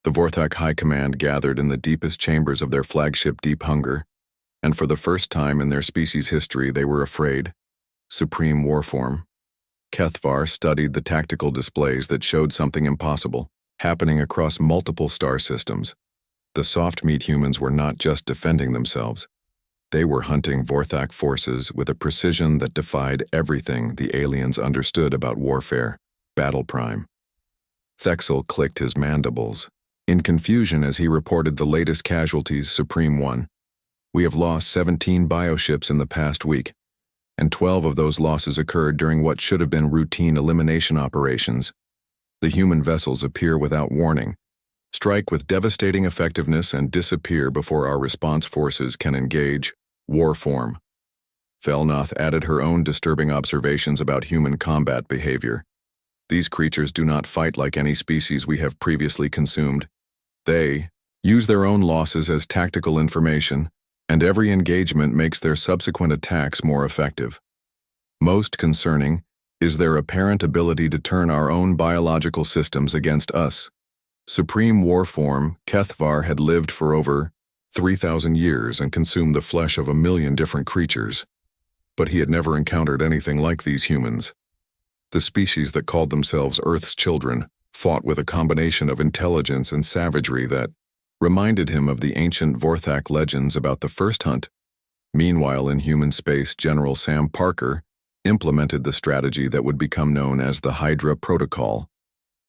The Vorthak High Command gathered in the deepest chambers of their flagship Deep Hunger, and for the first time in their species' history they were afraid. Supreme Warform. Kethvar studied the tactical displays that showed something impossible, happening across multiple star systems. The soft meat humans were not just defending themselves. They were hunting Vorthak forces with a precision that defied everything the aliens understood about warfare. Battle Prime. Thexel clicked his mandibles, in confusion as he reported the latest casualties. Supreme One. We have lost 17 bioships in the past week, and 12 of those losses occurred during what should have been routine elimination operations. The human vessels appear without warning, strike with devastating effectiveness, and disappear before our response forces can engage. Warform. Felnoth added her own disturbing observations about human combat behavior. These creatures do not fight like any species we have previously consumed. They use their own losses as tactical information, and every engagement makes their subsequent attacks more effective. Most concerning is their apparent ability to turn our own biological systems against us. Supreme Warform, Kethvar had lived for over 3,000 years and consumed the flesh of 1 million different creatures, but he had never encountered anything like these humans. The species that called themselves Earth's children fought with a combination of intelligence and savagery that reminded him of the ancient Vorthak legends about the first hunt. Meanwhile, in human space, General Sam Parker implemented the strategy that would become known as the Hydra Protocol.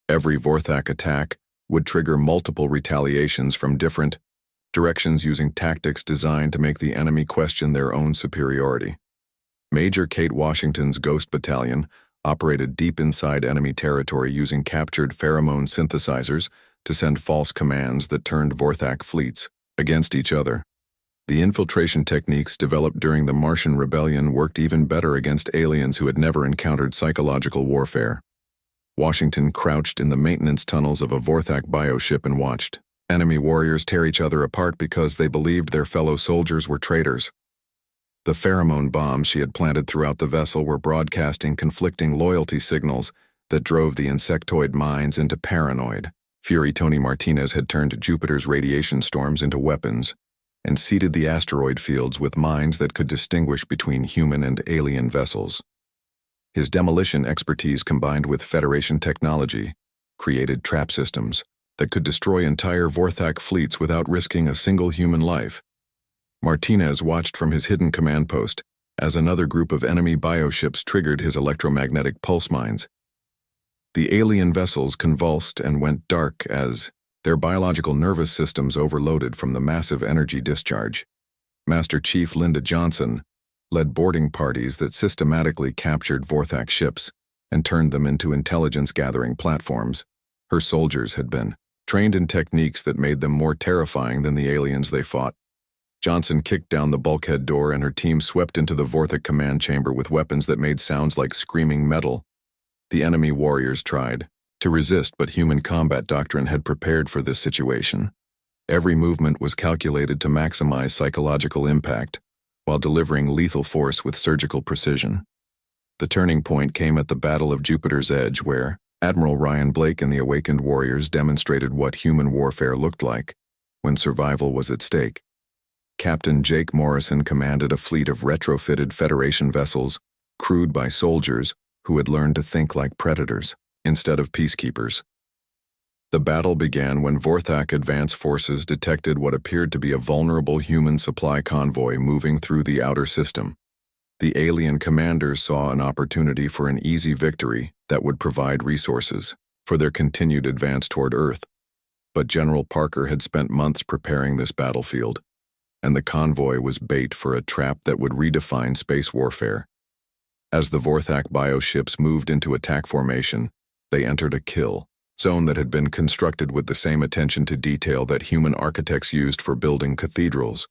Every Vorthak attack would trigger multiple retaliations from different directions using tactics designed to make the enemy question their own superiority. Major Kate Washington's Ghost Battalion operated deep inside enemy territory using captured pheromone synthesizers to send false commands that turned Vorthak fleets against each other. The infiltration techniques developed during the Martian Rebellion worked even better against aliens who had never encountered psychological warfare. Washington crouched in the maintenance tunnels of a Vorthak bioship and watched enemy warriors tear each other apart because they believed their fellow soldiers were traitors. The pheromone bombs she had planted throughout the vessel were broadcasting conflicting loyalty signals that drove the insectoid minds into paranoid fury. Tony Martinez had turned Jupiter's radiation storms into weapons and seeded the asteroid fields with mines that could distinguish between human and alien vessels. His demolition expertise combined with Federation technology created trap systems that could destroy entire Vorthak fleets without risking a single human life. Martinez watched from his hidden command post as another group of enemy bioships triggered his electromagnetic pulse mines. The alien vessels convulsed and went dark as their biological nervous systems overloaded from the massive energy discharge. Master Chief Linda Johnson led boarding parties that systematically captured Vorthak ships and turned them into intelligence-gathering platforms. Her soldiers had been trained in techniques that made them more terrifying than the aliens they fought. Johnson kicked down the bulkhead door and her team swept into the Vorthak command chamber with weapons that made sounds like screaming metal. The enemy warriors tried to resist, but human combat doctrine had prepared for this situation. Every movement was calculated to maximize psychological impact while delivering lethal force with surgical precision. The turning point came at the Battle of Jupiter's Edge, where Admiral Ryan Blake and the awakened warriors demonstrated what human warfare looked like when survival was at stake. Captain Jake Morrison commanded a fleet of retrofitted Federation vessels, crewed by soldiers who had learned to think like predators instead of peacekeepers. The battle began when Vorthak advance forces detected what appeared to be a vulnerable human supply convoy moving through the outer system. The alien commanders saw an opportunity for an easy victory that would provide resources for their continued advance toward Earth. But General Parker had spent months preparing this battlefield, and the convoy was bait for a trap that would redefine space warfare. As the Vorthak bioships moved into attack formation, they entered a kill zone that had been constructed with the same attention to detail that human architects used for building cathedrals.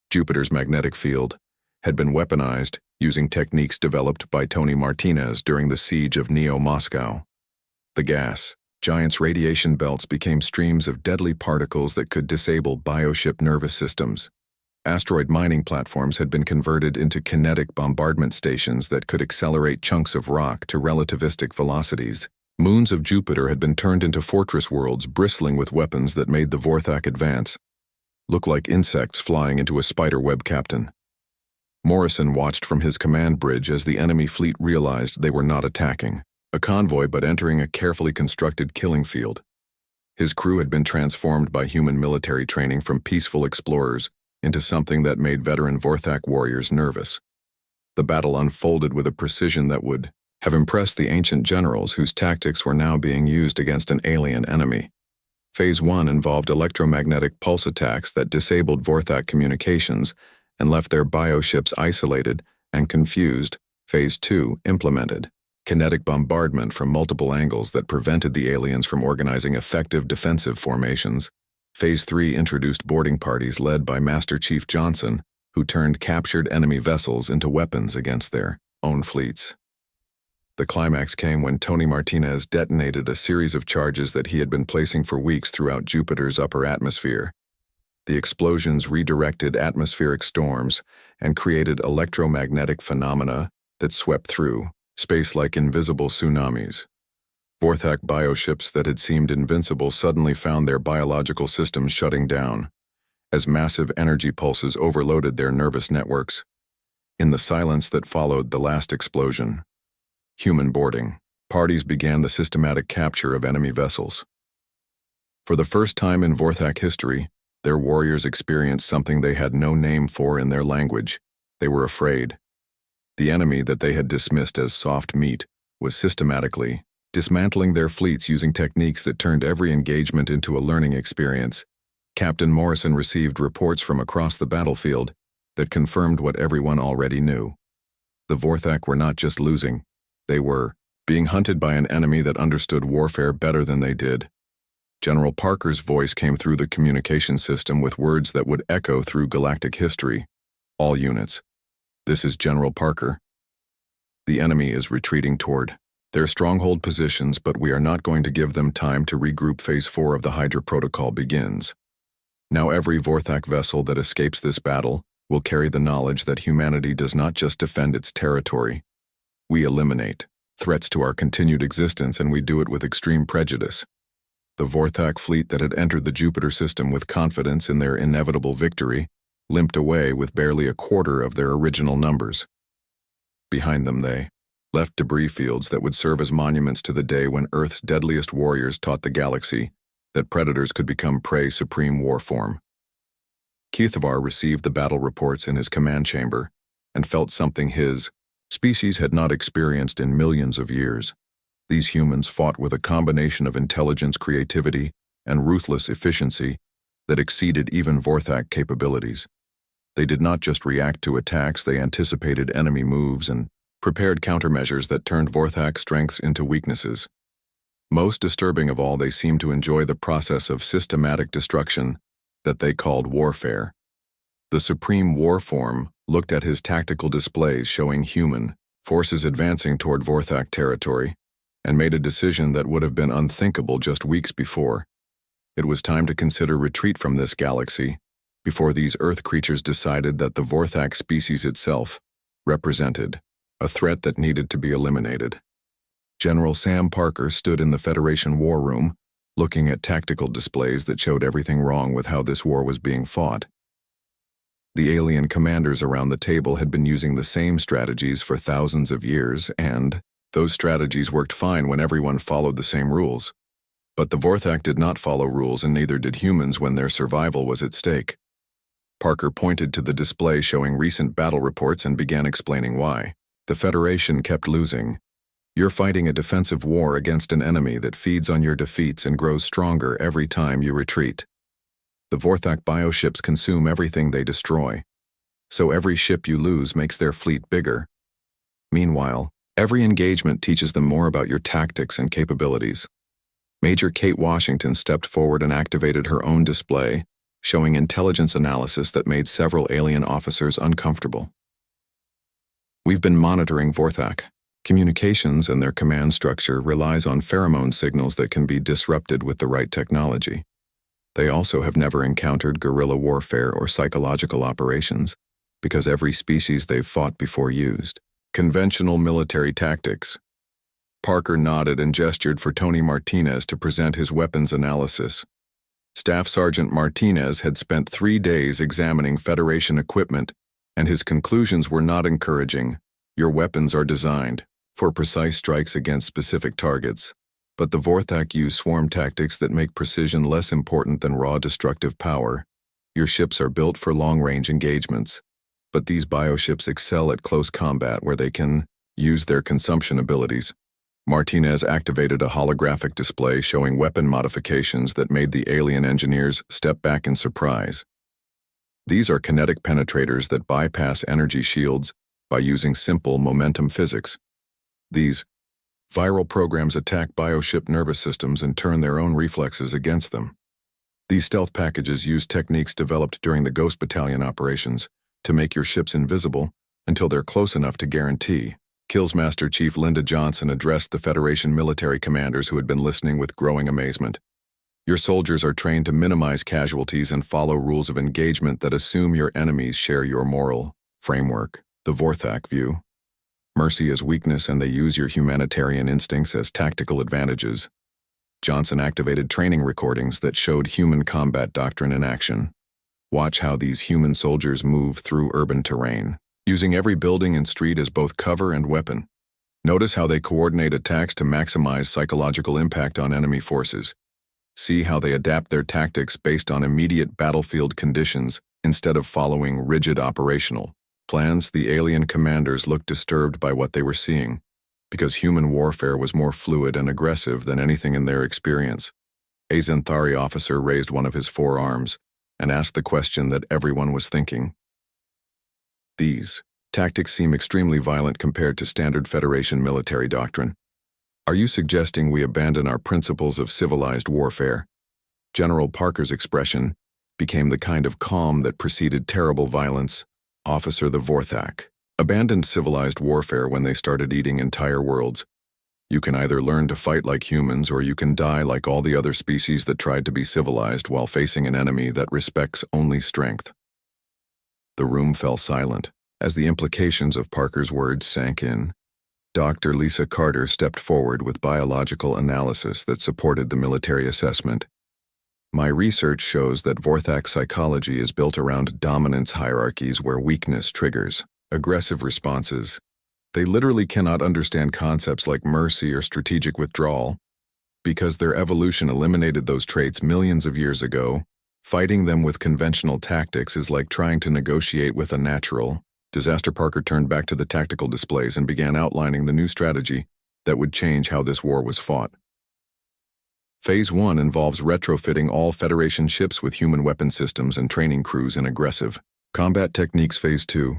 Jupiter's magnetic field had been weaponized using techniques developed by Tony Martinez during the siege of Neo-Moscow. The gas giants' radiation belts became streams of deadly particles that could disable bioship nervous systems. Asteroid mining platforms had been converted into kinetic bombardment stations that could accelerate chunks of rock to relativistic velocities. Moons of Jupiter had been turned into fortress worlds bristling with weapons that made the Vorthak advance look like insects flying into a spider web. Captain Morrison watched from his command bridge as the enemy fleet realized they were not attacking a convoy but entering a carefully constructed killing field. His crew had been transformed by human military training from peaceful explorers into something that made veteran Vorthak warriors nervous. The battle unfolded with a precision that would have impressed the ancient generals whose tactics were now being used against an alien enemy. Phase 1 involved electromagnetic pulse attacks that disabled Vorthak communications and left their bioships isolated and confused. Phase 2 implemented kinetic bombardment from multiple angles that prevented the aliens from organizing effective defensive formations. Phase 3 introduced boarding parties led by Master Chief Johnson, who turned captured enemy vessels into weapons against their own fleets. The climax came when Tony Martinez detonated a series of charges that he had been placing for weeks throughout Jupiter's upper atmosphere. The explosions redirected atmospheric storms and created electromagnetic phenomena that swept through space like invisible tsunamis. Vorthak bioships that had seemed invincible suddenly found their biological systems shutting down as massive energy pulses overloaded their nervous networks. In the silence that followed the last explosion, human boarding parties began the systematic capture of enemy vessels. For the first time in Vorthak history, their warriors experienced something they had no name for in their language. They were afraid. The enemy that they had dismissed as soft meat was systematically dismantling their fleets using techniques that turned every engagement into a learning experience. Captain Morrison received reports from across the battlefield that confirmed what everyone already knew. The Vorthak were not just losing, they were being hunted by an enemy that understood warfare better than they did. General Parker's voice came through the communication system with words that would echo through galactic history. All units. This is General Parker. The enemy is retreating toward their stronghold positions, but we are not going to give them time to regroup. Phase 4 of the Hydra Protocol begins. Now every Vorthak vessel that escapes this battle will carry the knowledge that humanity does not just defend its territory. We eliminate threats to our continued existence, and we do it with extreme prejudice. The Vorthak fleet that had entered the Jupiter system with confidence in their inevitable victory limped away with barely a quarter of their original numbers. Behind them they left debris fields that would serve as monuments to the day when Earth's deadliest warriors taught the galaxy that predators could become prey. Supreme war form. Keithvar received the battle reports in his command chamber and felt something his species had not experienced in millions of years. These humans fought with a combination of intelligence, creativity, and ruthless efficiency that exceeded even Vorthak capabilities. They did not just react to attacks, they anticipated enemy moves and prepared countermeasures that turned Vorthak strengths into weaknesses. Most disturbing of all, they seemed to enjoy the process of systematic destruction that they called warfare. The Supreme War Form looked at his tactical displays showing human forces advancing toward Vorthak territory and made a decision that would have been unthinkable just weeks before. It was time to consider retreat from this galaxy before these Earth creatures decided that the Vorthak species itself represented a threat that needed to be eliminated. General Sam Parker stood in the Federation war room, looking at tactical displays that showed everything wrong with how this war was being fought. The alien commanders around the table had been using the same strategies for thousands of years, and those strategies worked fine when everyone followed the same rules. But the Vorthak did not follow rules, and neither did humans when their survival was at stake. Parker pointed to the display showing recent battle reports and began explaining why. The Federation kept losing. You're fighting a defensive war against an enemy that feeds on your defeats and grows stronger every time you retreat. The Vorthak bioships consume everything they destroy, so every ship you lose makes their fleet bigger. Meanwhile, every engagement teaches them more about your tactics and capabilities. Major Kate Washington stepped forward and activated her own display, showing intelligence analysis that made several alien officers uncomfortable. We've been monitoring Vorthak. Communications and their command structure relies on pheromone signals that can be disrupted with the right technology. They also have never encountered guerrilla warfare or psychological operations, because every species they've fought before used conventional military tactics. Parker nodded and gestured for Tony Martinez to present his weapons analysis. Staff Sergeant Martinez had spent 3 days examining Federation equipment, and his conclusions were not encouraging. Your weapons are designed for precise strikes against specific targets, but the Vorthak use swarm tactics that make precision less important than raw destructive power. Your ships are built for long-range engagements, but these bioships excel at close combat where they can use their consumption abilities. Martinez activated a holographic display showing weapon modifications that made the alien engineers step back in surprise. These are kinetic penetrators that bypass energy shields by using simple momentum physics. These viral programs attack bioship nervous systems and turn their own reflexes against them. These stealth packages use techniques developed during the Ghost Battalion operations to make your ships invisible until they're close enough to guarantee. Killsmaster Chief Linda Johnson addressed the Federation military commanders who had been listening with growing amazement. Your soldiers are trained to minimize casualties and follow rules of engagement that assume your enemies share your moral framework, the Vorthak view. Mercy is weakness, and they use your humanitarian instincts as tactical advantages. Johnson activated training recordings that showed human combat doctrine in action. Watch how these human soldiers move through urban terrain, using every building and street as both cover and weapon. Notice how they coordinate attacks to maximize psychological impact on enemy forces. See how they adapt their tactics based on immediate battlefield conditions instead of following rigid operational plans. The alien commanders looked disturbed by what they were seeing, because human warfare was more fluid and aggressive than anything in their experience. A Xanthari officer raised one of his forearms and asked the question that everyone was thinking. These tactics seem extremely violent compared to standard Federation military doctrine. Are you suggesting we abandon our principles of civilized warfare? General Parker's expression became the kind of calm that preceded terrible violence. Officer, the Vorthak abandoned civilized warfare when they started eating entire worlds. You can either learn to fight like humans, or you can die like all the other species that tried to be civilized while facing an enemy that respects only strength. The room fell silent as the implications of Parker's words sank in. Dr. Lisa Carter stepped forward with biological analysis that supported the military assessment. My research shows that Vorthak psychology is built around dominance hierarchies where weakness triggers aggressive responses. They literally cannot understand concepts like mercy or strategic withdrawal. Because their evolution eliminated those traits millions of years ago, fighting them with conventional tactics is like trying to negotiate with a natural disaster. Parker turned back to the tactical displays and began outlining the new strategy that would change how this war was fought. Phase 1 involves retrofitting all Federation ships with human weapon systems and training crews in aggressive combat techniques. Phase 2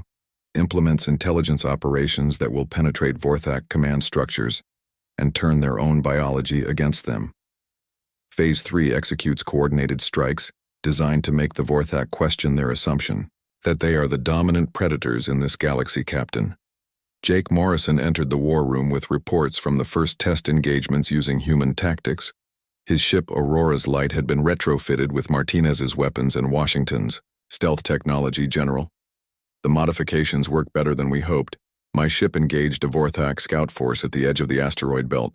implements intelligence operations that will penetrate Vorthak command structures and turn their own biology against them. Phase 3 executes coordinated strikes designed to make the Vorthak question their assumption that they are the dominant predators in this galaxy. Captain Jake Morrison entered the war room with reports from the first test engagements using human tactics. His ship Aurora's Light had been retrofitted with Martinez's weapons and Washington's stealth technology. General, the modifications work better than we hoped. My ship engaged a Vorthak scout force at the edge of the asteroid belt,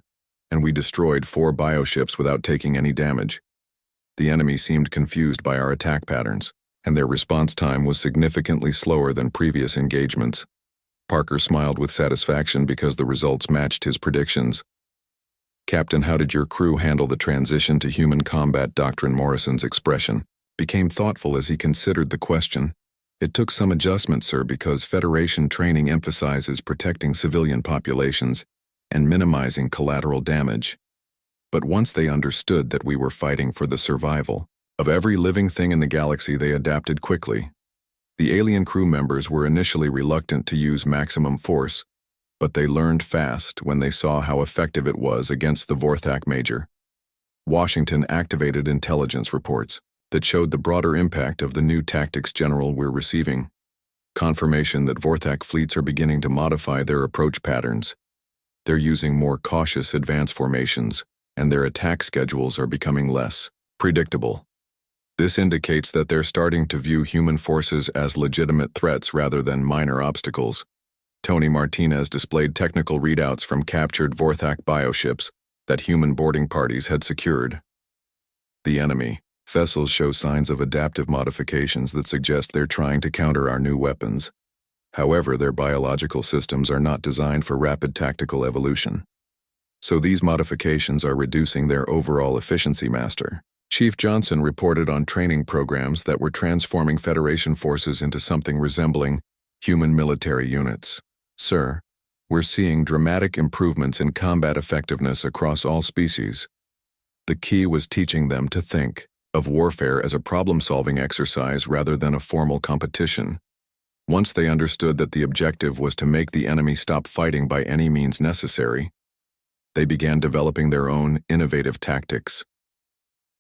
and we destroyed 4 bioships without taking any damage. The enemy seemed confused by our attack patterns, and their response time was significantly slower than previous engagements. Parker smiled with satisfaction because the results matched his predictions. Captain, how did your crew handle the transition to human combat doctrine? Morrison's expression became thoughtful as he considered the question. It took some adjustment, sir, because Federation training emphasizes protecting civilian populations and minimizing collateral damage. But once they understood that we were fighting for the survival of every living thing in the galaxy, they adapted quickly. The alien crew members were initially reluctant to use maximum force, but they learned fast when they saw how effective it was against the Vorthak Major. Washington activated intelligence reports that showed the broader impact of the new tactics. General, we're receiving confirmation that Vorthak fleets are beginning to modify their approach patterns. They're using more cautious advance formations, and their attack schedules are becoming less predictable. This indicates that they're starting to view human forces as legitimate threats rather than minor obstacles. Tony Martinez displayed technical readouts from captured Vorthak bioships that human boarding parties had secured. The enemy vessels show signs of adaptive modifications that suggest they're trying to counter our new weapons. However, their biological systems are not designed for rapid tactical evolution. So these modifications are reducing their overall efficiency. Master Chief Johnson reported on training programs that were transforming Federation forces into something resembling human military units. Sir, we're seeing dramatic improvements in combat effectiveness across all species. The key was teaching them to think of warfare as a problem-solving exercise rather than a formal competition. Once they understood that the objective was to make the enemy stop fighting by any means necessary, they began developing their own innovative tactics.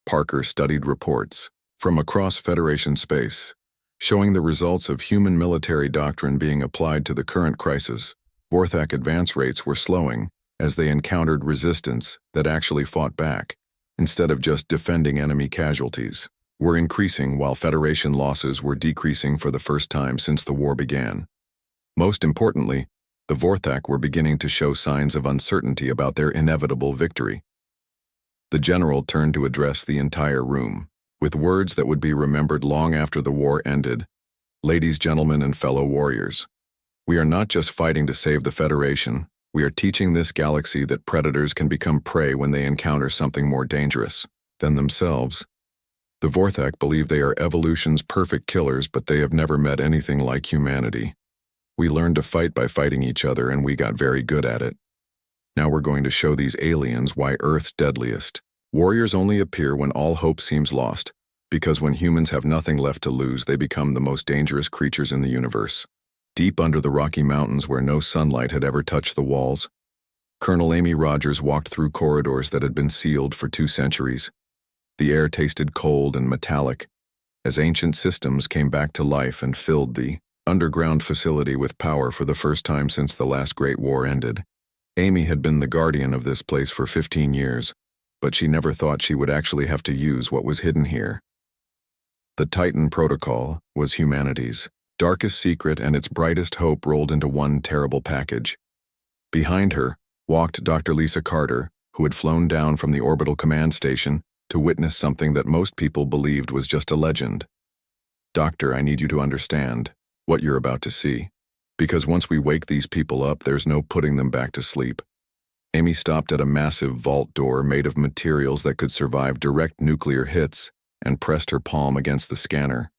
Parker studied reports from across Federation space, showing the results of human military doctrine being applied to the current crisis. Vorthak advance rates were slowing as they encountered resistance that actually fought back, instead of just defending enemy casualties, were increasing while Federation losses were decreasing for the first time since the war began. Most importantly, the Vorthak were beginning to show signs of uncertainty about their inevitable victory. The general turned to address the entire room, with words that would be remembered long after the war ended. Ladies, gentlemen, and fellow warriors, we are not just fighting to save the Federation, we are teaching this galaxy that predators can become prey when they encounter something more dangerous than themselves. The Vorthak believe they are evolution's perfect killers, but they have never met anything like humanity. We learned to fight by fighting each other, and we got very good at it. Now we're going to show these aliens why Earth's deadliest. Warriors only appear when all hope seems lost, because when humans have nothing left to lose, they become the most dangerous creatures in the universe. Deep under the Rocky Mountains where no sunlight had ever touched the walls, Colonel Amy Rogers walked through corridors that had been sealed for 2 centuries. The air tasted cold and metallic, as ancient systems came back to life and filled the underground facility with power for the first time since the last Great War ended. Amy had been the guardian of this place for 15 years, but she never thought she would actually have to use what was hidden here. The Titan Protocol was humanity's darkest secret, and its brightest hope rolled into one terrible package. Behind her walked Dr. Lisa Carter, who had flown down from the orbital command station to witness something that most people believed was just a legend. Doctor, I need you to understand what you're about to see, because once we wake these people up, there's no putting them back to sleep. Amy stopped at a massive vault door made of materials that could survive direct nuclear hits and pressed her palm against the scanner.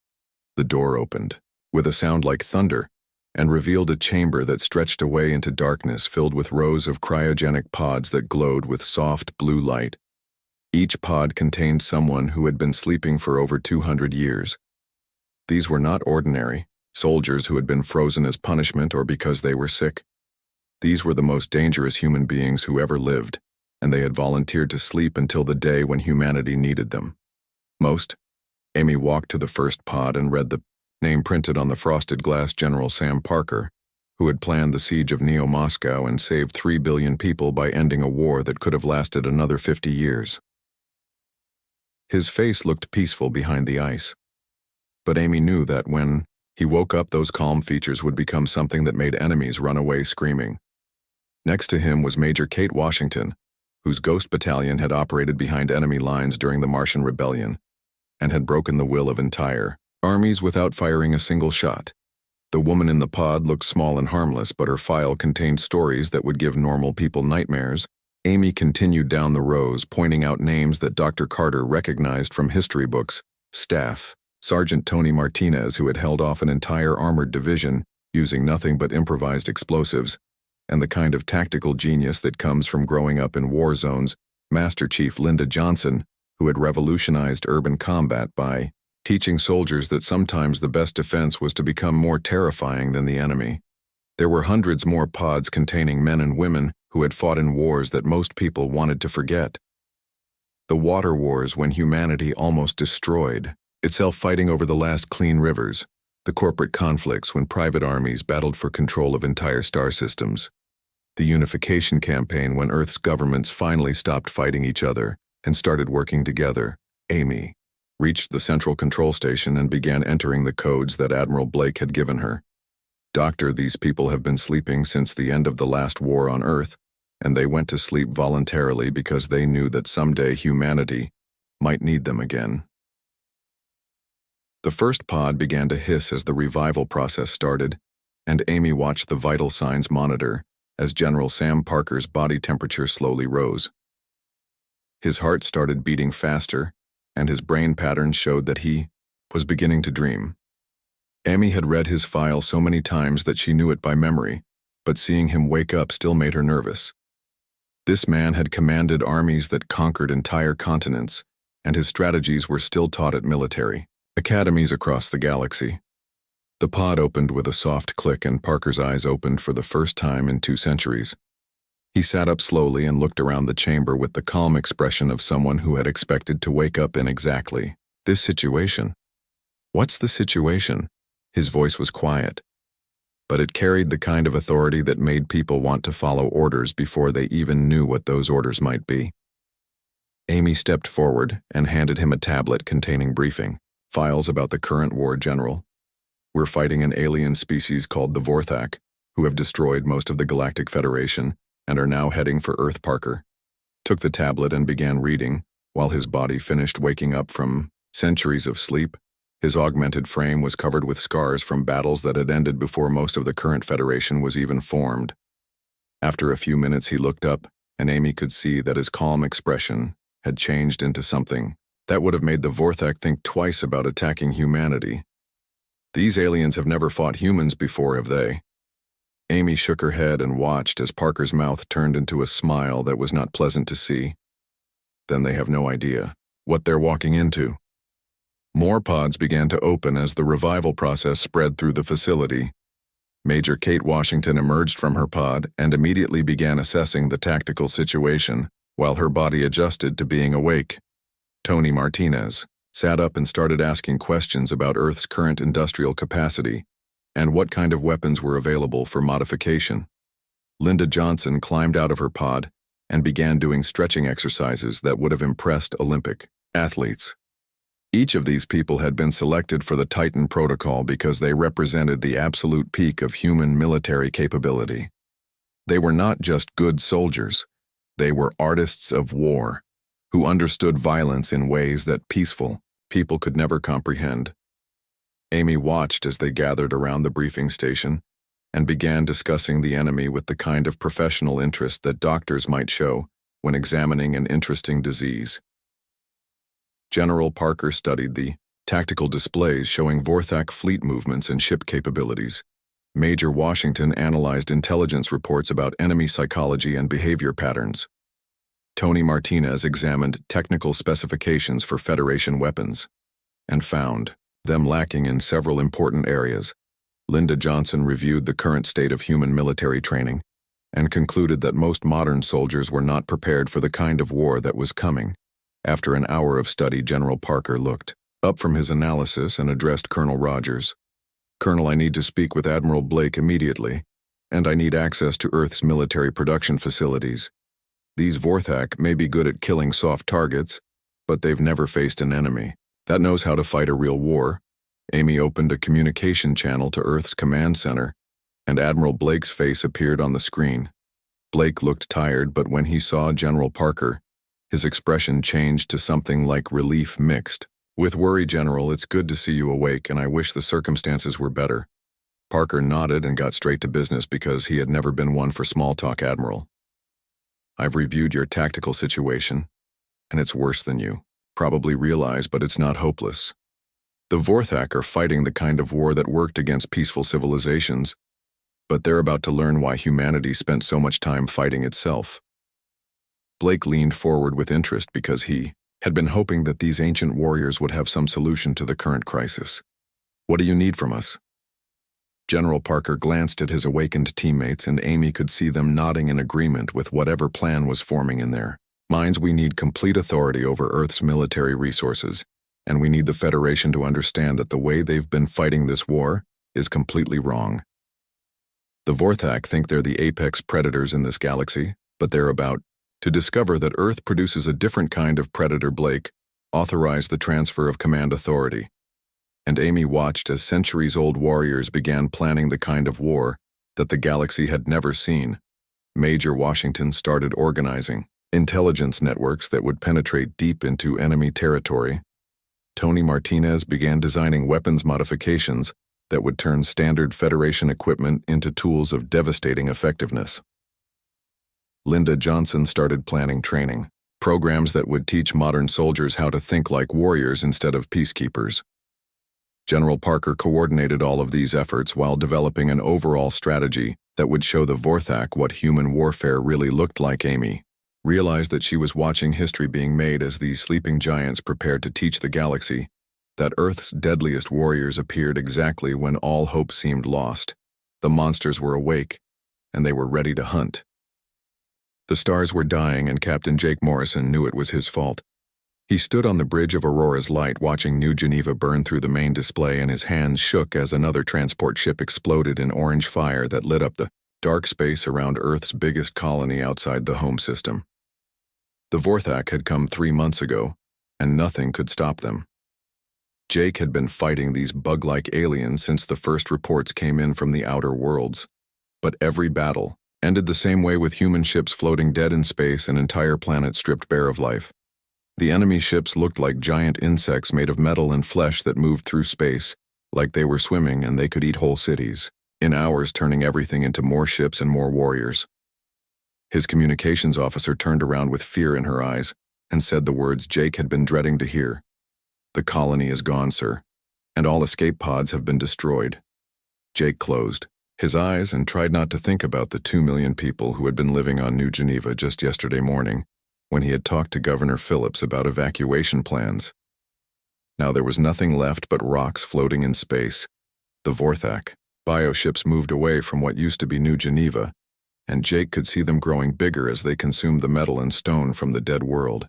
The door opened with a sound like thunder, and revealed a chamber that stretched away into darkness filled with rows of cryogenic pods that glowed with soft blue light. Each pod contained someone who had been sleeping for over 200 years. These were not ordinary soldiers who had been frozen as punishment or because they were sick. These were the most dangerous human beings who ever lived, and they had volunteered to sleep until the day when humanity needed them most. Amy walked to the first pod and read the name printed on the frosted glass: General Sam Parker, who had planned the siege of Neo-Moscow and saved 3 billion people by ending a war that could have lasted another 50 years. His face looked peaceful behind the ice, but Amy knew that when he woke up, those calm features would become something that made enemies run away screaming. Next to him was Major Kate Washington, whose Ghost Battalion had operated behind enemy lines during the Martian Rebellion and had broken the will of entire armies without firing a single shot. The woman in the pod looked small and harmless, but her file contained stories that would give normal people nightmares. Amy continued down the rows, pointing out names that Dr. Carter recognized from history books: Staff Sergeant Tony Martinez, who had held off an entire armored division using nothing but improvised explosives, and the kind of tactical genius that comes from growing up in war zones, Master Chief Linda Johnson, who had revolutionized urban combat by teaching soldiers that sometimes the best defense was to become more terrifying than the enemy. There were hundreds more pods containing men and women who had fought in wars that most people wanted to forget. The water wars, when humanity almost destroyed itself fighting over the last clean rivers. The corporate conflicts when private armies battled for control of entire star systems. The unification campaign when Earth's governments finally stopped fighting each other and started working together. Amy reached the central control station and began entering the codes that Admiral Blake had given her. "Doctor, these people have been sleeping since the end of the last war on Earth, and they went to sleep voluntarily because they knew that someday humanity might need them again." The first pod began to hiss as the revival process started, and Amy watched the vital signs monitor as General Sam Parker's body temperature slowly rose. His heart started beating faster, and his brain patterns showed that he was beginning to dream. Amy had read his file so many times that she knew it by memory, but seeing him wake up still made her nervous. This man had commanded armies that conquered entire continents, and his strategies were still taught at military academies across the galaxy. The pod opened with a soft click, and Parker's eyes opened for the first time in 2 centuries. He sat up slowly and looked around the chamber with the calm expression of someone who had expected to wake up in exactly this situation. "What's the situation?" His voice was quiet, but it carried the kind of authority that made people want to follow orders before they even knew what those orders might be. Amy stepped forward and handed him a tablet containing briefing files about the current war. "General, we're fighting an alien species called the Vorthak, who have destroyed most of the Galactic Federation and are now heading for Earth." Parker took the tablet and began reading, while his body finished waking up from centuries of sleep. His augmented frame was covered with scars from battles that had ended before most of the current Federation was even formed. After a few minutes he looked up, and Amy could see that his calm expression had changed into something that would have made the Vorthak think twice about attacking humanity. "These aliens have never fought humans before, have they?" Amy shook her head and watched as Parker's mouth turned into a smile that was not pleasant to see. "Then they have no idea what they're walking into." More pods began to open as the revival process spread through the facility. Major Kate Washington emerged from her pod and immediately began assessing the tactical situation while her body adjusted to being awake. Tony Martinez sat up and started asking questions about Earth's current industrial capacity and what kind of weapons were available for modification. Linda Johnson climbed out of her pod and began doing stretching exercises that would have impressed Olympic athletes. Each of these people had been selected for the Titan Protocol because they represented the absolute peak of human military capability. They were not just good soldiers, they were artists of war, who understood violence in ways that peaceful people could never comprehend. Amy watched as they gathered around the briefing station and began discussing the enemy with the kind of professional interest that doctors might show when examining an interesting disease. General Parker studied the tactical displays showing Vorthak fleet movements and ship capabilities. Major Washington analyzed intelligence reports about enemy psychology and behavior patterns. Tony Martinez examined technical specifications for Federation weapons and found them lacking in several important areas. Linda Johnson reviewed the current state of human military training and concluded that most modern soldiers were not prepared for the kind of war that was coming. After an hour of study, General Parker looked up from his analysis and addressed Colonel Rogers. "Colonel, I need to speak with Admiral Blake immediately, and I need access to Earth's military production facilities. These Vorthak may be good at killing soft targets, but they've never faced an enemy that knows how to fight a real war." Amy opened a communication channel to Earth's command center, and Admiral Blake's face appeared on the screen. Blake looked tired, but when he saw General Parker, his expression changed to something like relief mixed with worry. "General, it's good to see you awake, and I wish the circumstances were better." Parker nodded and got straight to business because he had never been one for small talk. "Admiral, I've reviewed your tactical situation, and it's worse than you probably realize, but it's not hopeless. The Vorthak are fighting the kind of war that worked against peaceful civilizations, but they're about to learn why humanity spent so much time fighting itself." Blake leaned forward with interest because he had been hoping that these ancient warriors would have some solution to the current crisis. "What do you need from us?" General Parker glanced at his awakened teammates, and Amy could see them nodding in agreement with whatever plan was forming in their minds. "We need complete authority over Earth's military resources, and we need the Federation to understand that the way they've been fighting this war is completely wrong. The Vorthak think they're the apex predators in this galaxy, but they're about to discover that Earth produces a different kind of predator." Blake authorized the transfer of command authority, and Amy watched as centuries-old warriors began planning the kind of war that the galaxy had never seen. Major Washington started organizing intelligence networks that would penetrate deep into enemy territory. Tony Martinez began designing weapons modifications that would turn standard Federation equipment into tools of devastating effectiveness. Linda Johnson started planning training, programs that would teach modern soldiers how to think like warriors instead of peacekeepers. General Parker coordinated all of these efforts while developing an overall strategy that would show the Vorthak what human warfare really looked like. Amy realized that she was watching history being made as these sleeping giants prepared to teach the galaxy that Earth's deadliest warriors appeared exactly when all hope seemed lost. The monsters were awake, and they were ready to hunt. The stars were dying, and Captain Jake Morrison knew it was his fault. He stood on the bridge of Aurora's Light watching New Geneva burn through the main display, and his hands shook as another transport ship exploded in orange fire that lit up the dark space around Earth's biggest colony outside the home system. The Vorthak had come 3 months ago, and nothing could stop them. Jake had been fighting these bug-like aliens since the first reports came in from the outer worlds. But every battle ended the same way, with human ships floating dead in space and entire planets stripped bare of life. The enemy ships looked like giant insects made of metal and flesh that moved through space, like they were swimming and they could eat whole cities, in hours turning everything into more ships and more warriors. His communications officer turned around with fear in her eyes and said the words Jake had been dreading to hear. "The colony is gone, sir, and all escape pods have been destroyed." Jake closed his eyes and tried not to think about the 2 million people who had been living on New Geneva just yesterday morning, when he had talked to Governor Phillips about evacuation plans. Now there was nothing left but rocks floating in space. The Vorthak bioships moved away from what used to be New Geneva, and Jake could see them growing bigger as they consumed the metal and stone from the dead world.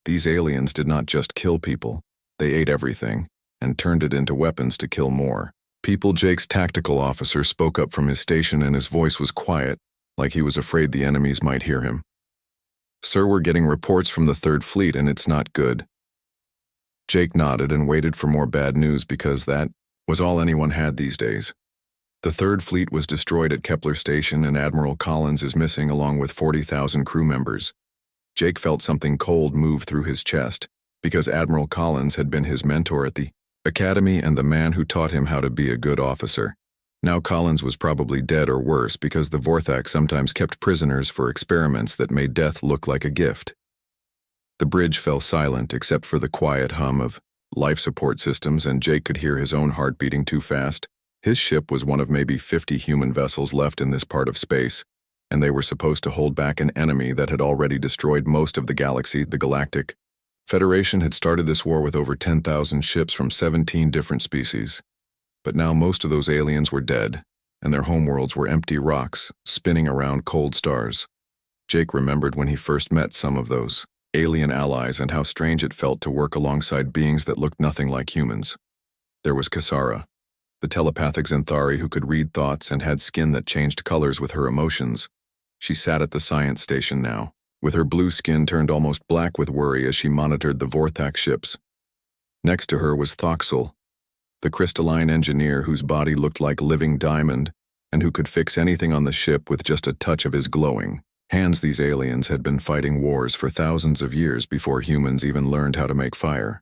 These aliens did not just kill people, they ate everything and turned it into weapons to kill more people. Jake's tactical officer spoke up from his station, and his voice was quiet, like he was afraid the enemies might hear him. "Sir, we're getting reports from the Third Fleet, and it's not good." Jake nodded and waited for more bad news, because that was all anyone had these days. The Third Fleet was destroyed at Kepler Station, and Admiral Collins is missing along with 40,000 crew members. Jake felt something cold move through his chest, because Admiral Collins had been his mentor at the Academy and the man who taught him how to be a good officer. Now Collins was probably dead or worse, because the Vorthak sometimes kept prisoners for experiments that made death look like a gift. The bridge fell silent except for the quiet hum of life support systems, and Jake could hear his own heart beating too fast. His ship was one of maybe 50 human vessels left in this part of space, and they were supposed to hold back an enemy that had already destroyed most of the galaxy. The Galactic Federation had started this war with over 10,000 ships from 17 different species. But now most of those aliens were dead, and their homeworlds were empty rocks, spinning around cold stars. Jake remembered when he first met some of those alien allies and how strange it felt to work alongside beings that looked nothing like humans. There was Kasara, the telepathic Xanthari who could read thoughts and had skin that changed colors with her emotions. She sat at the science station now, with her blue skin turned almost black with worry as she monitored the Vorthak ships. Next to her was Thoxel, the crystalline engineer whose body looked like living diamond and who could fix anything on the ship with just a touch of his glowing hands. These aliens had been fighting wars for thousands of years before humans even learned how to make fire.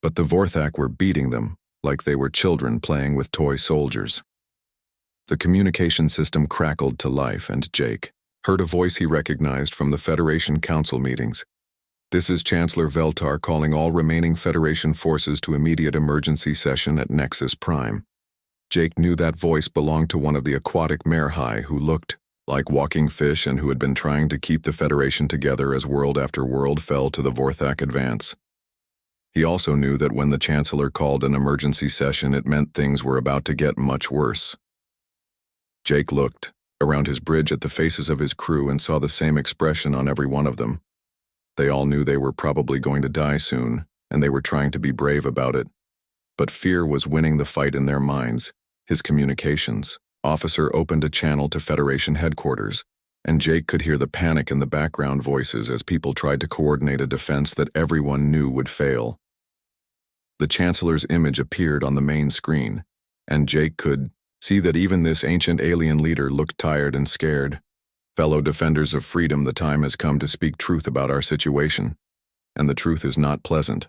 But the Vorthak were beating them like they were children playing with toy soldiers. The communication system crackled to life, and Jake heard a voice he recognized from the Federation Council meetings. "This is Chancellor Veltar calling all remaining Federation forces to immediate emergency session at Nexus Prime." Jake knew that voice belonged to one of the aquatic Merhai who looked like walking fish and who had been trying to keep the Federation together as world after world fell to the Vorthak advance. He also knew that when the Chancellor called an emergency session, it meant things were about to get much worse. Jake looked around his bridge at the faces of his crew and saw the same expression on every one of them. They all knew they were probably going to die soon, and they were trying to be brave about it. But fear was winning the fight in their minds. His communications officer opened a channel to Federation headquarters, and Jake could hear the panic in the background voices as people tried to coordinate a defense that everyone knew would fail. The Chancellor's image appeared on the main screen, and Jake could see that even this ancient alien leader looked tired and scared. Fellow defenders of freedom, the time has come to speak truth about our situation, and the truth is not pleasant.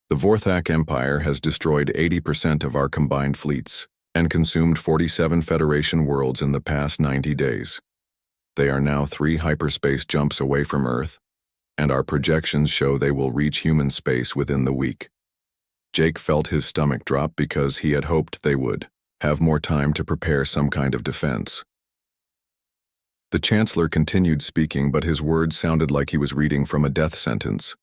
The Vorthak Empire has destroyed 80% of our combined fleets and consumed 47 Federation worlds in the past 90 days. They are now 3 hyperspace jumps away from Earth, and our projections show they will reach human space within the week. Jake felt his stomach drop because he had hoped they would have more time to prepare some kind of defense. The Chancellor continued speaking, but his words sounded like he was reading from a death sentence.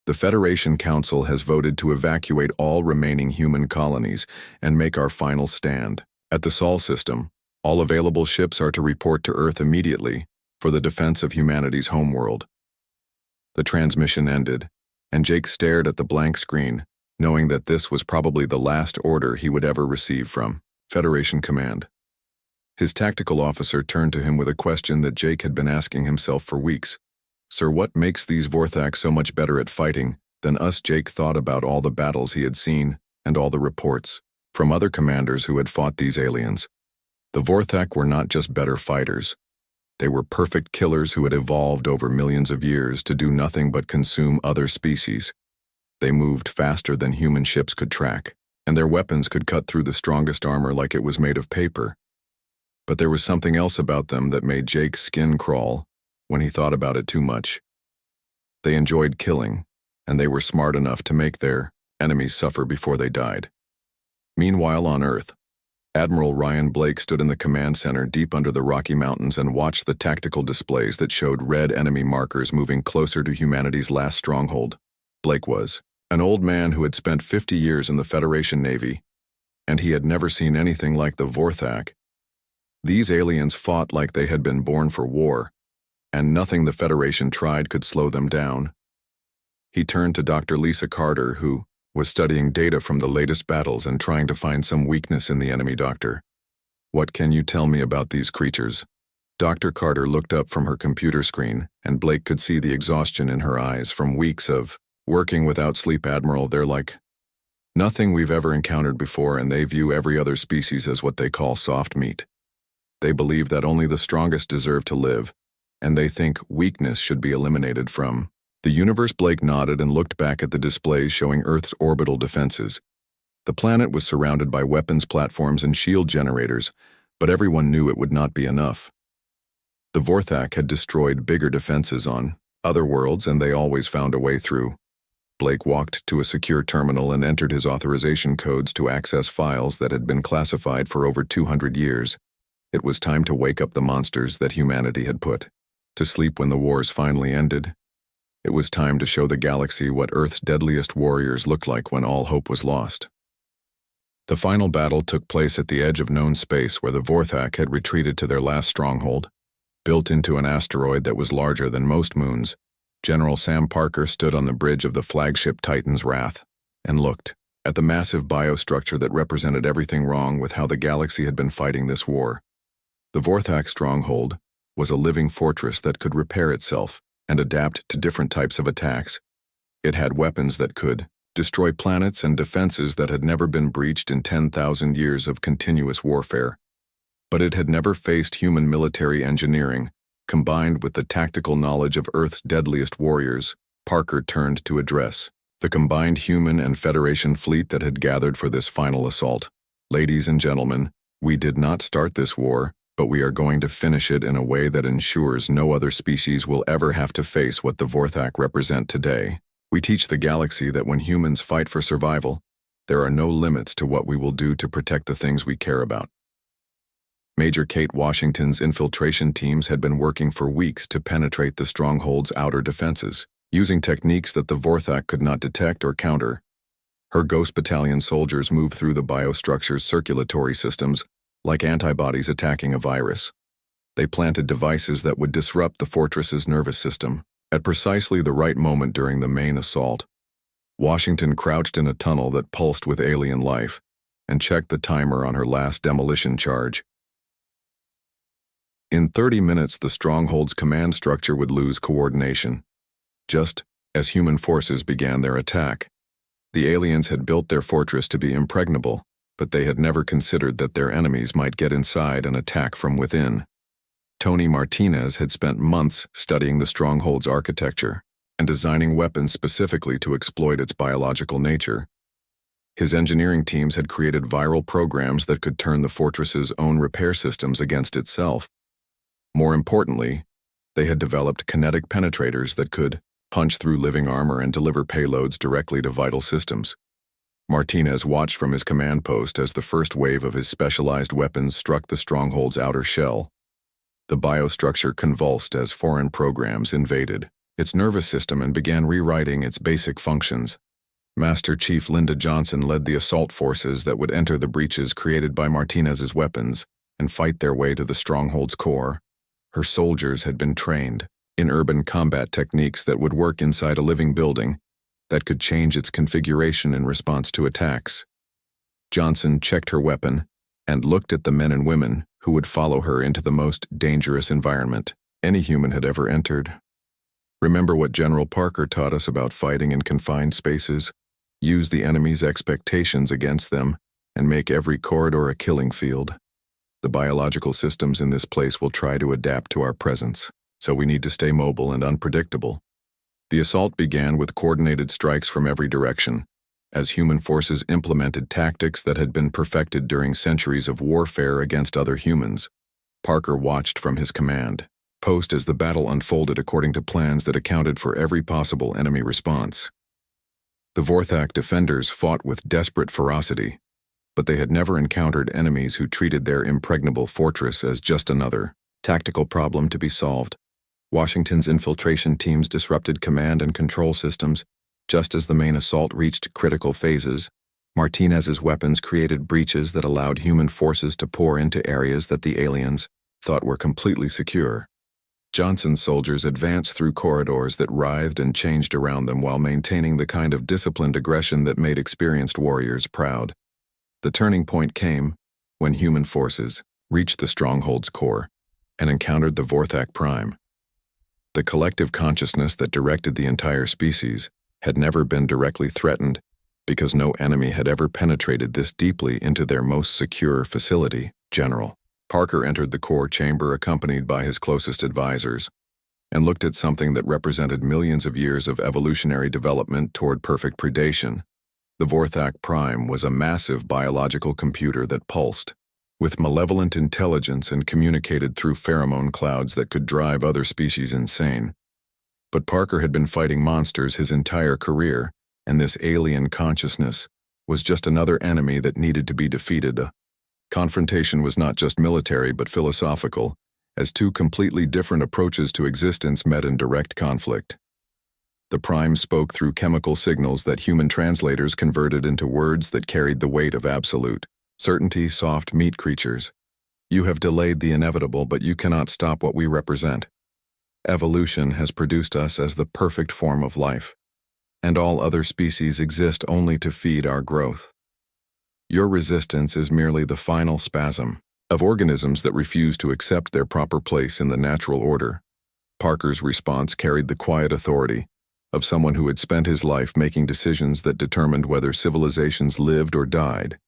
The Federation Council has voted to evacuate all remaining human colonies and make our final stand. At the Sol system, all available ships are to report to Earth immediately for the defense of humanity's homeworld. The transmission ended, and Jake stared at the blank screen, knowing that this was probably the last order he would ever receive from Federation Command. His tactical officer turned to him with a question that Jake had been asking himself for weeks. "Sir, what makes these Vorthak so much better at fighting than us?" Jake thought about all the battles he had seen and all the reports from other commanders who had fought these aliens. The Vorthak were not just better fighters. They were perfect killers who had evolved over millions of years to do nothing but consume other species. They moved faster than human ships could track, and their weapons could cut through the strongest armor like it was made of paper. But there was something else about them that made Jake's skin crawl when he thought about it too much. They enjoyed killing, and they were smart enough to make their enemies suffer before they died. Meanwhile, on Earth, Admiral Ryan Blake stood in the command center deep under the Rocky Mountains and watched the tactical displays that showed red enemy markers moving closer to humanity's last stronghold. Blake was an old man who had spent 50 years in the Federation Navy, and he had never seen anything like the Vorthak. These aliens fought like they had been born for war, and nothing the Federation tried could slow them down. He turned to Dr. Lisa Carter, who was studying data from the latest battles and trying to find some weakness in the enemy. "Doctor, what can you tell me about these creatures?" Dr. Carter looked up from her computer screen, and Blake could see the exhaustion in her eyes from weeks of working without sleep. "Admiral, they're like nothing we've ever encountered before, and they view every other species as what they call soft meat. They believe that only the strongest deserve to live, and they think weakness should be eliminated from the universe." Blake nodded and looked back at the displays showing Earth's orbital defenses. The planet was surrounded by weapons platforms and shield generators, but everyone knew it would not be enough. The Vorthak had destroyed bigger defenses on other worlds, and they always found a way through. Blake walked to a secure terminal and entered his authorization codes to access files that had been classified for over 200 years. It was time to wake up the monsters that humanity had put to sleep when the wars finally ended. It was time to show the galaxy what Earth's deadliest warriors looked like when all hope was lost. The final battle took place at the edge of known space, where the Vorthak had retreated to their last stronghold. Built into an asteroid that was larger than most moons, General Sam Parker stood on the bridge of the flagship Titan's Wrath and looked at the massive biostructure that represented everything wrong with how the galaxy had been fighting this war. The Vorthak stronghold was a living fortress that could repair itself and adapt to different types of attacks. It had weapons that could destroy planets and defenses that had never been breached in 10,000 years of continuous warfare. But it had never faced human military engineering, combined with the tactical knowledge of Earth's deadliest warriors. Parker turned to address the combined human and Federation fleet that had gathered for this final assault. "Ladies and gentlemen, we did not start this war, but we are going to finish it in a way that ensures no other species will ever have to face what the Vorthak represent today. We teach the galaxy that when humans fight for survival, there are no limits to what we will do to protect the things we care about." Major Kate Washington's infiltration teams had been working for weeks to penetrate the stronghold's outer defenses, using techniques that the Vorthak could not detect or counter. Her Ghost Battalion soldiers moved through the biostructure's circulatory systems like antibodies attacking a virus. They planted devices that would disrupt the fortress's nervous system at precisely the right moment during the main assault. Washington crouched in a tunnel that pulsed with alien life and checked the timer on her last demolition charge. In 30 minutes, the stronghold's command structure would lose coordination, just as human forces began their attack. The aliens had built their fortress to be impregnable, but they had never considered that their enemies might get inside and attack from within. Tony Martinez had spent months studying the stronghold's architecture and designing weapons specifically to exploit its biological nature. His engineering teams had created viral programs that could turn the fortress's own repair systems against itself. More importantly, they had developed kinetic penetrators that could punch through living armor and deliver payloads directly to vital systems. Martinez watched from his command post as the first wave of his specialized weapons struck the stronghold's outer shell. The biostructure convulsed as foreign programs invaded its nervous system and began rewriting its basic functions. Master Chief Linda Johnson led the assault forces that would enter the breaches created by Martinez's weapons and fight their way to the stronghold's core. Her soldiers had been trained in urban combat techniques that would work inside a living building that could change its configuration in response to attacks. Johnson checked her weapon and looked at the men and women who would follow her into the most dangerous environment any human had ever entered. Remember what General Parker taught us about fighting in confined spaces? Use the enemy's expectations against them and make every corridor a killing field. The biological systems in this place will try to adapt to our presence, so we need to stay mobile and unpredictable. The assault began with coordinated strikes from every direction, as human forces implemented tactics that had been perfected during centuries of warfare against other humans. Parker watched from his command post as the battle unfolded according to plans that accounted for every possible enemy response. The Vorthak defenders fought with desperate ferocity, but they had never encountered enemies who treated their impregnable fortress as just another tactical problem to be solved. Washington's infiltration teams disrupted command and control systems. Just as the main assault reached critical phases, Martinez's weapons created breaches that allowed human forces to pour into areas that the aliens thought were completely secure. Johnson's soldiers advanced through corridors that writhed and changed around them while maintaining the kind of disciplined aggression that made experienced warriors proud. The turning point came when human forces reached the stronghold's core and encountered the Vorthak Prime. The collective consciousness that directed the entire species had never been directly threatened because no enemy had ever penetrated this deeply into their most secure facility. General Parker entered the core chamber accompanied by his closest advisors and looked at something that represented millions of years of evolutionary development toward perfect predation. The Vorthak Prime was a massive biological computer that pulsed with malevolent intelligence and communicated through pheromone clouds that could drive other species insane. But Parker had been fighting monsters his entire career, and this alien consciousness was just another enemy that needed to be defeated. Confrontation was not just military but philosophical, as two completely different approaches to existence met in direct conflict. The Prime spoke through chemical signals that human translators converted into words that carried the weight of absolute certainty. Soft meat creatures, you have delayed the inevitable, but you cannot stop what we represent. Evolution has produced us as the perfect form of life, and all other species exist only to feed our growth. Your resistance is merely the final spasm of organisms that refuse to accept their proper place in the natural order. Parker's response carried the quiet authority of someone who had spent his life making decisions that determined whether civilizations lived or died.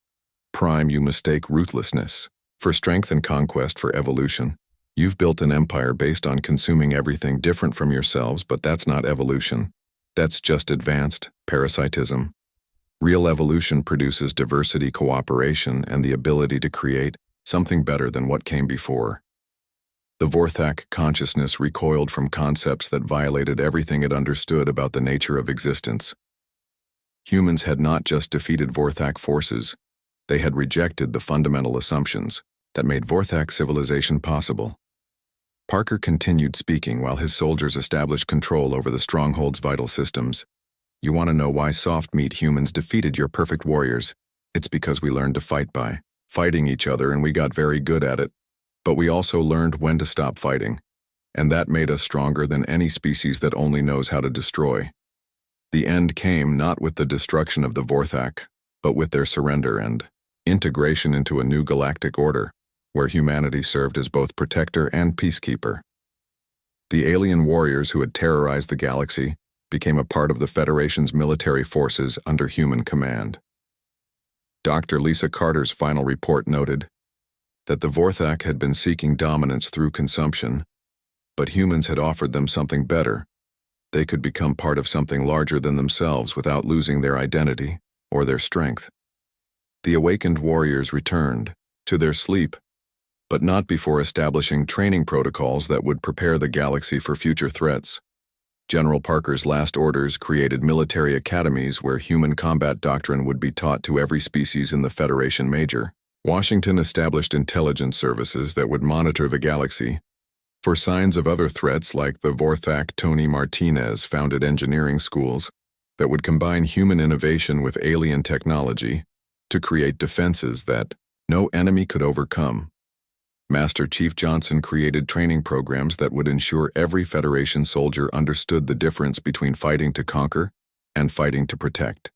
Prime, you mistake ruthlessness for strength and conquest for evolution. You've built an empire based on consuming everything different from yourselves, but that's not evolution. That's just advanced parasitism. Real evolution produces diversity, cooperation, and the ability to create something better than what came before. The Vorthak consciousness recoiled from concepts that violated everything it understood about the nature of existence. Humans had not just defeated Vorthak forces, they had rejected the fundamental assumptions that made Vorthak civilization possible. Parker continued speaking while his soldiers established control over the stronghold's vital systems. You want to know why soft-meat humans defeated your perfect warriors? It's because we learned to fight by fighting each other, and we got very good at it. But we also learned when to stop fighting, and that made us stronger than any species that only knows how to destroy. The end came not with the destruction of the Vorthak, but with their surrender and integration into a new galactic order, where humanity served as both protector and peacekeeper. The alien warriors who had terrorized the galaxy became a part of the Federation's military forces under human command. Dr. Lisa Carter's final report noted that the Vorthak had been seeking dominance through consumption, but humans had offered them something better. They could become part of something larger than themselves without losing their identity or their strength. The awakened warriors returned to their sleep, but not before establishing training protocols that would prepare the galaxy for future threats. General Parker's last orders created military academies where human combat doctrine would be taught to every species in the Federation Major. Washington established intelligence services that would monitor the galaxy for signs of other threats, like the Vorthak Tony Martinez founded engineering schools that would combine human innovation with alien technology to create defenses that no enemy could overcome. Master Chief Johnson created training programs that would ensure every Federation soldier understood the difference between fighting to conquer and fighting to protect.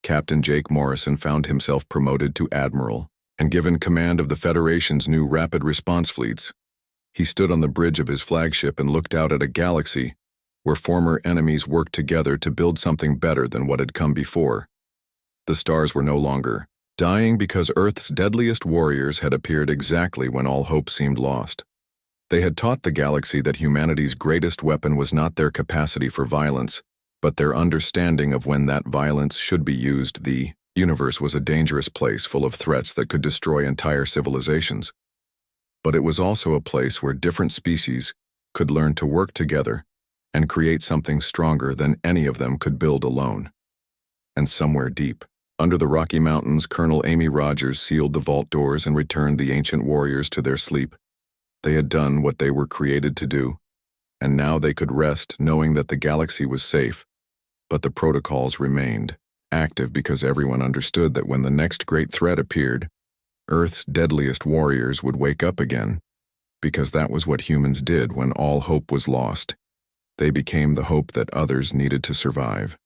Captain Jake Morrison found himself promoted to Admiral and given command of the Federation's new rapid response fleets. He stood on the bridge of his flagship and looked out at a galaxy where former enemies worked together to build something better than what had come before. The stars were no longer dying because Earth's deadliest warriors had appeared exactly when all hope seemed lost. They had taught the galaxy that humanity's greatest weapon was not their capacity for violence, but their understanding of when that violence should be used. The universe was a dangerous place full of threats that could destroy entire civilizations. But it was also a place where different species could learn to work together and create something stronger than any of them could build alone. And somewhere deep, under the Rocky Mountains, Colonel Amy Rogers sealed the vault doors and returned the ancient warriors to their sleep. They had done what they were created to do, and now they could rest knowing that the galaxy was safe. But the protocols remained active because everyone understood that when the next great threat appeared, Earth's deadliest warriors would wake up again, because that was what humans did when all hope was lost. They became the hope that others needed to survive.